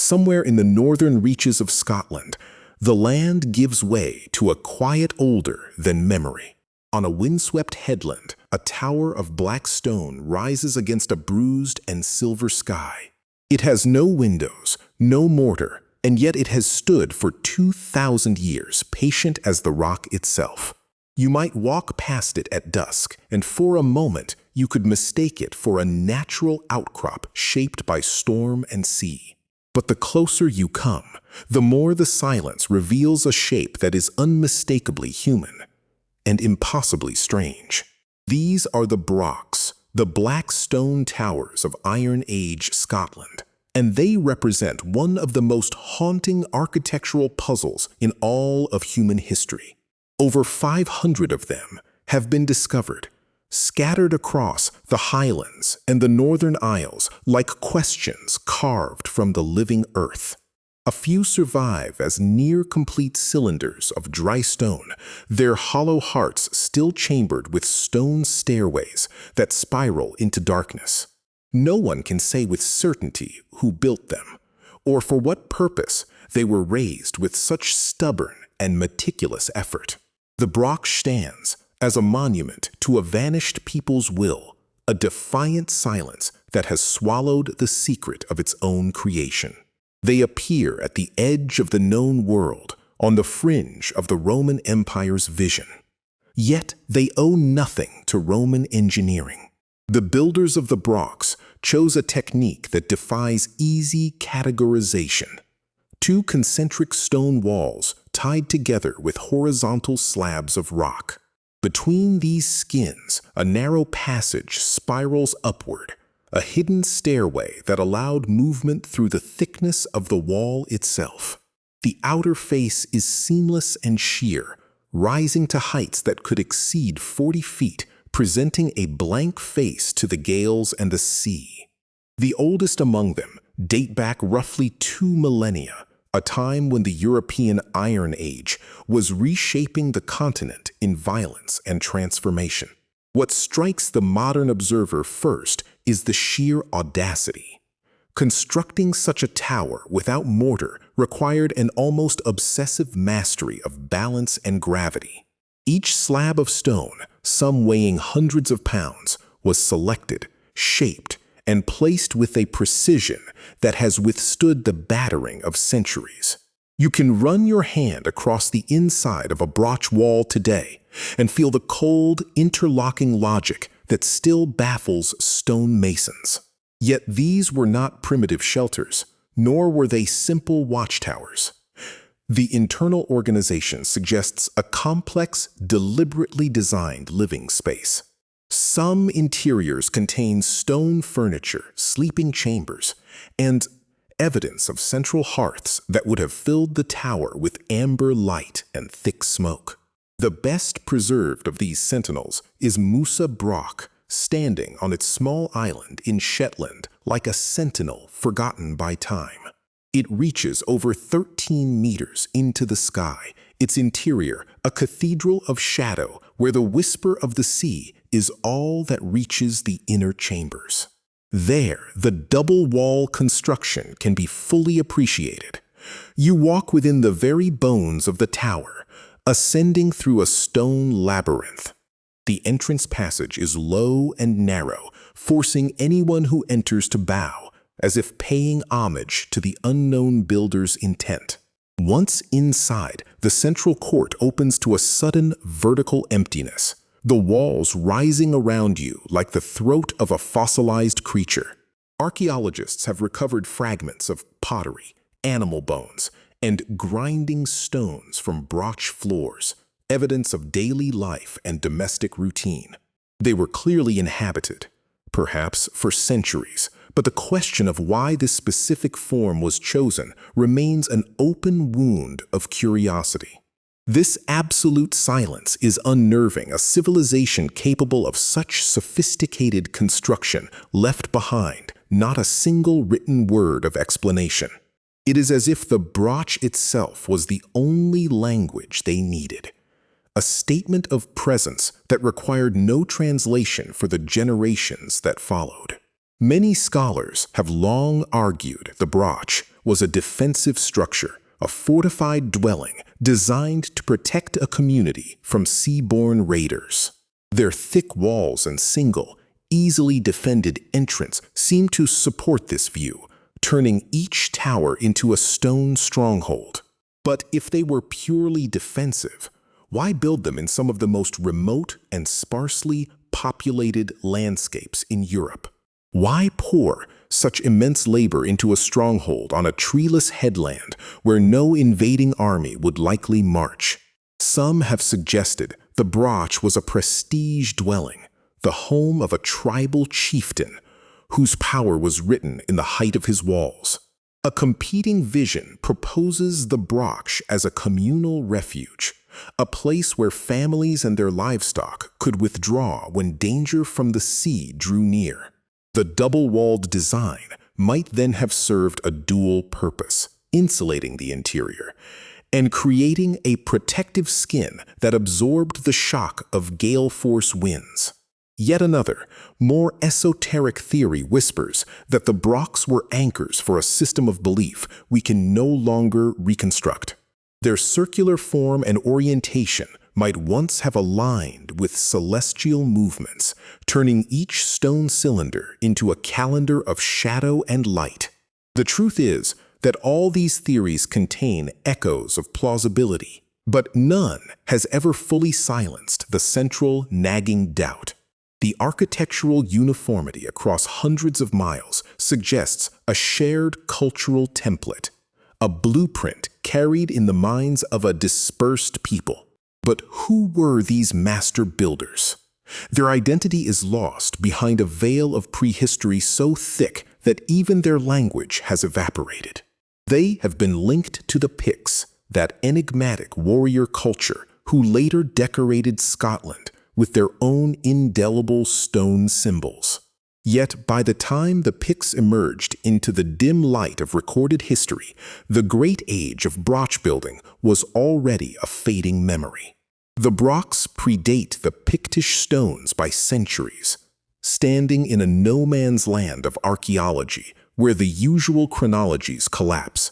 somewhere in the northern reaches of Scotland, the land gives way to a quiet older than memory. On a windswept headland, a tower of black stone rises against a bruised and silver sky. It has no windows, no mortar, and yet it has stood for 2,000 years, patient as the rock itself. You might walk past it at dusk, and for a moment you could mistake it for a natural outcrop shaped by storm and sea. But the closer you come, the more the silence reveals a shape that is unmistakably human and impossibly strange. These are the Brochs, the black stone towers of Iron Age Scotland, and they represent one of the most haunting architectural puzzles in all of human history. Over 500 of them have been discovered, scattered across the Highlands and the Northern Isles like questions carved from the living earth. A few survive as near-complete cylinders of dry stone, their hollow hearts still chambered with stone stairways that spiral into darkness. No one can say with certainty who built them, or for what purpose they were raised with such stubborn and meticulous effort. The Broch stands as a monument to a vanished people's will, a defiant silence that has swallowed the secret of its own creation. They appear at the edge of the known world, on the fringe of the Roman Empire's vision. Yet they owe nothing to Roman engineering. The builders of the Brochs chose a technique that defies easy categorization. Two concentric stone walls tied together with horizontal slabs of rock. Between these skins, a narrow passage spirals upward, a hidden stairway that allowed movement through the thickness of the wall itself. The outer face is seamless and sheer, rising to heights that could exceed 40 feet, presenting a blank face to the gales and the sea. The oldest among them date back roughly 2 millennia, a time when the European Iron Age was reshaping the continent in violence and transformation. What strikes the modern observer first is the sheer audacity. Constructing such a tower without mortar required an almost obsessive mastery of balance and gravity. Each slab of stone, some weighing hundreds of pounds, was selected, shaped, and placed with a precision that has withstood the battering of centuries. You can run your hand across the inside of a Broch wall today and feel the cold, interlocking logic that still baffles stone masons. Yet these were not primitive shelters, nor were they simple watchtowers. The internal organization suggests a complex, deliberately designed living space. Some interiors contain stone furniture, sleeping chambers, and evidence of central hearths that would have filled the tower with amber light and thick smoke. The best preserved of these sentinels is Musa Broch, standing on its small island in Shetland like a sentinel forgotten by time. It reaches over 13 meters into the sky, its interior a cathedral of shadow where the whisper of the sea is all that reaches the inner chambers. There, the double-wall construction can be fully appreciated. You walk within the very bones of the tower, ascending through a stone labyrinth. The entrance passage is low and narrow, forcing anyone who enters to bow, as if paying homage to the unknown builder's intent. Once inside, the central court opens to a sudden vertical emptiness, the walls rising around you like the throat of a fossilized creature. Archaeologists have recovered fragments of pottery, animal bones, and grinding stones from Broch floors, evidence of daily life and domestic routine. They were clearly inhabited, perhaps for centuries, but the question of why this specific form was chosen remains an open wound of curiosity. This absolute silence is unnerving. A civilization capable of such sophisticated construction left behind not a single written word of explanation. It is as if the Broch itself was the only language they needed, a statement of presence that required no translation for the generations that followed. Many scholars have long argued the Broch was a defensive structure, a fortified dwelling designed to protect a community from sea-borne raiders. Their thick walls and single, easily defended entrance seem to support this view, turning each tower into a stone stronghold. But if they were purely defensive, why build them in some of the most remote and sparsely populated landscapes in Europe? Why pour such immense labor into a stronghold on a treeless headland where no invading army would likely march? Some have suggested the Broch was a prestige dwelling, the home of a tribal chieftain whose power was written in the height of his walls. A competing vision proposes the Broch as a communal refuge, a place where families and their livestock could withdraw when danger from the sea drew near. The double-walled design might then have served a dual purpose, insulating the interior and creating a protective skin that absorbed the shock of gale-force winds. Yet another, more esoteric theory whispers that the Brochs were anchors for a system of belief we can no longer reconstruct. Their circular form and orientation might once have aligned with celestial movements, turning each stone cylinder into a calendar of shadow and light. The truth is that all these theories contain echoes of plausibility, but none has ever fully silenced the central nagging doubt. The architectural uniformity across hundreds of miles suggests a shared cultural template, a blueprint carried in the minds of a dispersed people. But who were these master builders? Their identity is lost behind a veil of prehistory so thick that even their language has evaporated. They have been linked to the Picts, that enigmatic warrior culture who later decorated Scotland with their own indelible stone symbols. Yet by the time the Picts emerged into the dim light of recorded history, the great age of Broch building was already a fading memory. The Brochs predate the Pictish stones by centuries, standing in a no-man's land of archaeology where the usual chronologies collapse.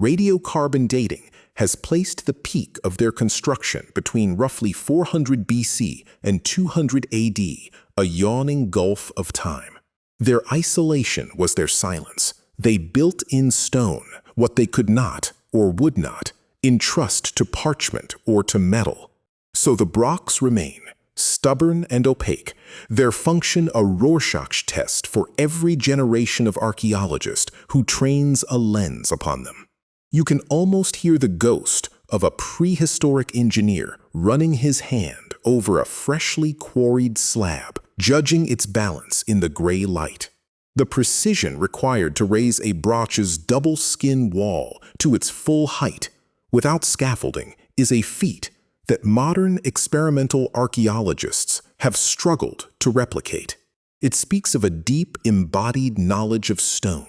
Radiocarbon dating has placed the peak of their construction between roughly 400 BC and 200 AD, a yawning gulf of time. Their isolation was their silence. They built in stone what they could not, or would not, entrust to parchment or to metal. So the Brochs remain, stubborn and opaque, their function a Rorschach test for every generation of archaeologist who trains a lens upon them. You can almost hear the ghost of a prehistoric engineer running his hand over a freshly quarried slab, judging its balance in the gray light. The precision required to raise a Broch's double-skin wall to its full height without scaffolding is a feat that modern experimental archaeologists have struggled to replicate. It speaks of a deep embodied knowledge of stone,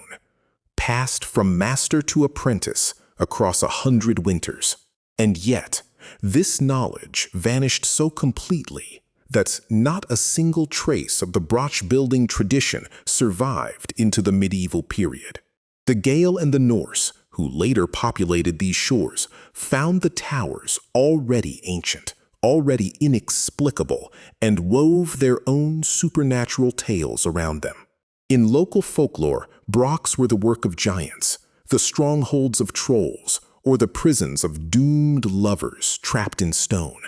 passed from master to apprentice across 100 winters. And yet, this knowledge vanished so completely that not a single trace of the Broch building tradition survived into the medieval period. The Gael and the Norse, who later populated these shores, found the towers already ancient, already inexplicable, and wove their own supernatural tales around them. In local folklore, Brochs were the work of giants, the strongholds of trolls, or the prisons of doomed lovers trapped in stone.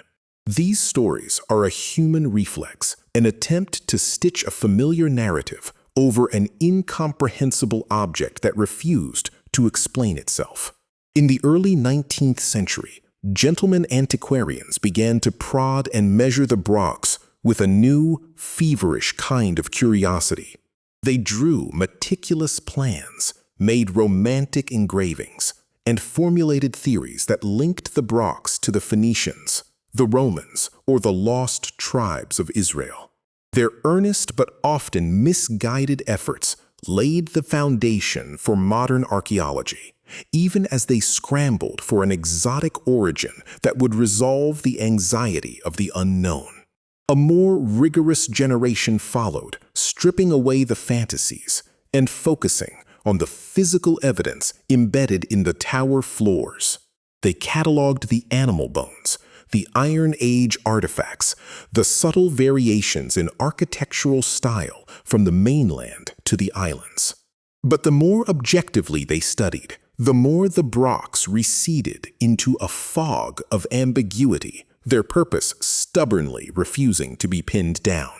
These stories are a human reflex, an attempt to stitch a familiar narrative over an incomprehensible object that refused to explain itself. In the early 19th century, gentlemen antiquarians began to prod and measure the Brochs with a new, feverish kind of curiosity. They drew meticulous plans, made romantic engravings, and formulated theories that linked the Brochs to the Phoenicians, the Romans, or the lost tribes of Israel. Their earnest but often misguided efforts laid the foundation for modern archaeology, even as they scrambled for an exotic origin that would resolve the anxiety of the unknown. A more rigorous generation followed, stripping away the fantasies and focusing on the physical evidence embedded in the tower floors. They cataloged the animal bones, the Iron Age artifacts, the subtle variations in architectural style from the mainland to the islands. But the more objectively they studied, the more the Brochs receded into a fog of ambiguity, their purpose stubbornly refusing to be pinned down.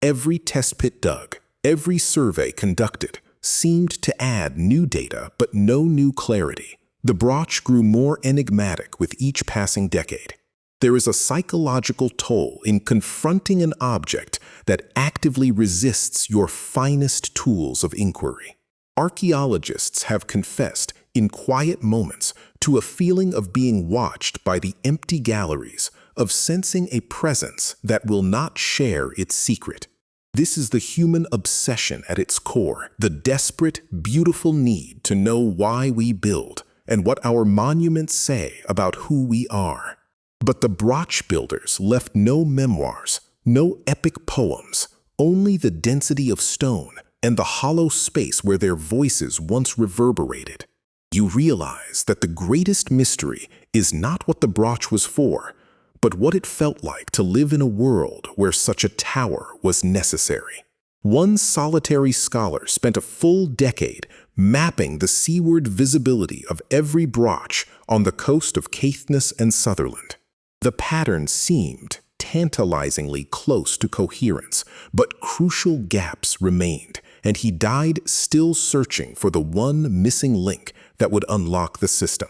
Every test pit dug, every survey conducted, seemed to add new data but no new clarity. The Broch grew more enigmatic with each passing decade. There is a psychological toll in confronting an object that actively resists your finest tools of inquiry. Archaeologists have confessed, in quiet moments, to a feeling of being watched by the empty galleries, of sensing a presence that will not share its secret. This is the human obsession at its core, the desperate, beautiful need to know why we build and what our monuments say about who we are. But the Broch builders left no memoirs, no epic poems, only the density of stone and the hollow space where their voices once reverberated. You realize that the greatest mystery is not what the Broch was for, but what it felt like to live in a world where such a tower was necessary. One solitary scholar spent a full decade mapping the seaward visibility of every Broch on the coast of Caithness and Sutherland. The pattern seemed tantalizingly close to coherence, but crucial gaps remained, and he died still searching for the one missing link that would unlock the system.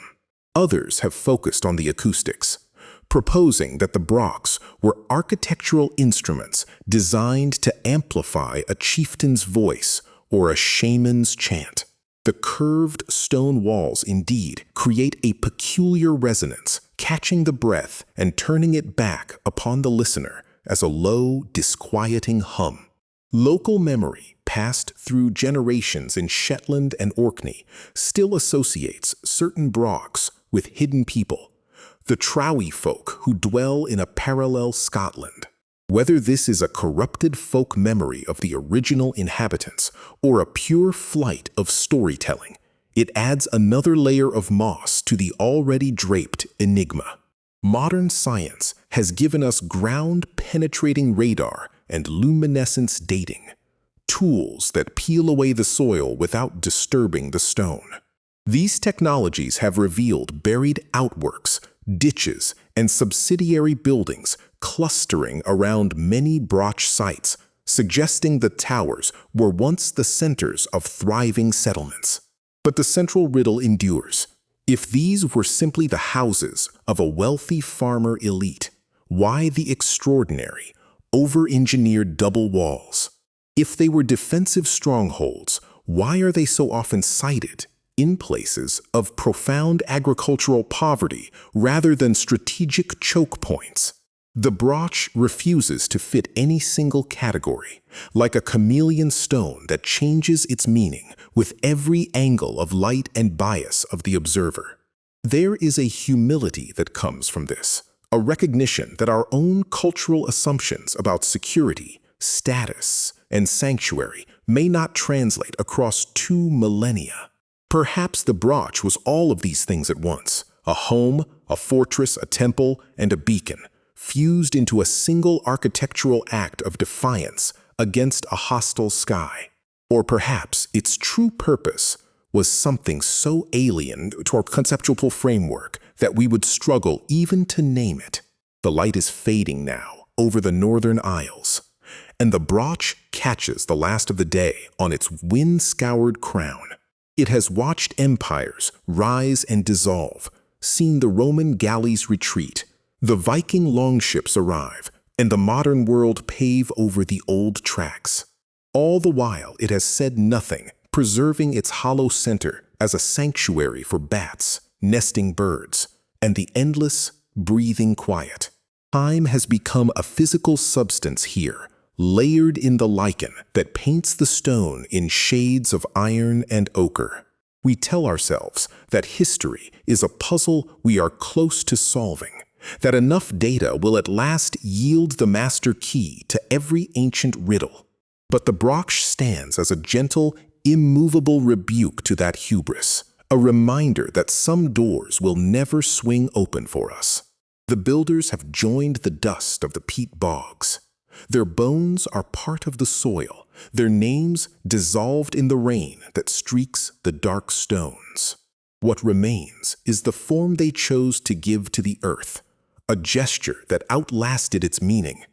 Others have focused on the acoustics, proposing that the Brochs were architectural instruments designed to amplify a chieftain's voice or a shaman's chant. The curved stone walls indeed create a peculiar resonance, catching the breath and turning it back upon the listener as a low, disquieting hum. Local memory, passed through generations in Shetland and Orkney, still associates certain Brochs with hidden people, the Trowie folk who dwell in a parallel Scotland. Whether this is a corrupted folk memory of the original inhabitants or a pure flight of storytelling, it adds another layer of moss to the already draped enigma. Modern science has given us ground-penetrating radar and luminescence dating, tools that peel away the soil without disturbing the stone. These technologies have revealed buried outworks, ditches, and subsidiary buildings clustering around many Broch sites, suggesting the towers were once the centers of thriving settlements. But the central riddle endures. If these were simply the houses of a wealthy farmer elite, why the extraordinary, over-engineered double walls? If they were defensive strongholds, why are they so often sited in places of profound agricultural poverty rather than strategic choke points? The Broch refuses to fit any single category, like a chameleon stone that changes its meaning with every angle of light and bias of the observer. There is a humility that comes from this, a recognition that our own cultural assumptions about security, status, and sanctuary may not translate across 2 millennia. Perhaps the Broch was all of these things at once, a home, a fortress, a temple, and a beacon, fused into a single architectural act of defiance against a hostile sky. Or perhaps its true purpose was something so alien to our conceptual framework that we would struggle even to name it. The light is fading now over the northern isles, and the Broch catches the last of the day on its wind-scoured crown. It has watched empires rise and dissolve, seen the Roman galleys retreat, the Viking longships arrive, and the modern world pave over the old tracks. All the while, it has said nothing, preserving its hollow center as a sanctuary for bats, nesting birds, and the endless, breathing quiet. Time has become a physical substance here, layered in the lichen that paints the stone in shades of iron and ochre. We tell ourselves that history is a puzzle we are close to solving, that enough data will at last yield the master key to every ancient riddle. But the Brochs stands as a gentle, immovable rebuke to that hubris, a reminder that some doors will never swing open for us. The builders have joined the dust of the peat bogs. Their bones are part of the soil, their names dissolved in the rain that streaks the dark stones. What remains is the form they chose to give to the earth, a gesture that outlasted its meaning,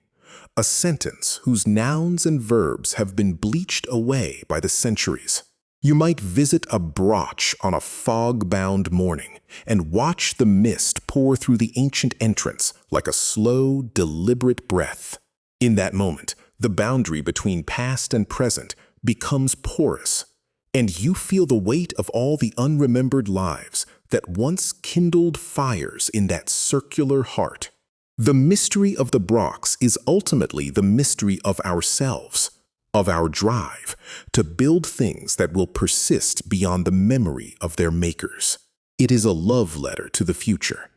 a sentence whose nouns and verbs have been bleached away by the centuries. You might visit a Broch on a fog-bound morning and watch the mist pour through the ancient entrance like a slow, deliberate breath. In that moment, the boundary between past and present becomes porous, and you feel the weight of all the unremembered lives that once kindled fires in that circular heart. The mystery of the Brochs is ultimately the mystery of ourselves, of our drive to build things that will persist beyond the memory of their makers. It is a love letter to the future,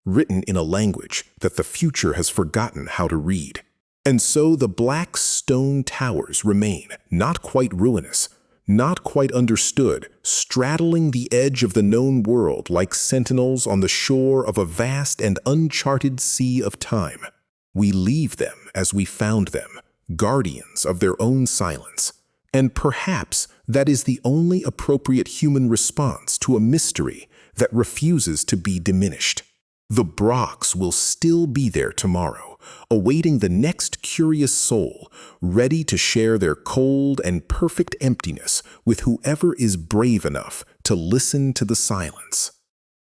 written in a language that the future has forgotten how to read. And so the black stone towers remain, not quite ruinous, not quite understood, straddling the edge of the known world like sentinels on the shore of a vast and uncharted sea of time. We leave them as we found them, guardians of their own silence. And perhaps that is the only appropriate human response to a mystery that refuses to be diminished. The Brochs will still be there tomorrow, awaiting the next curious soul, ready to share their cold and perfect emptiness with whoever is brave enough to listen to the silence.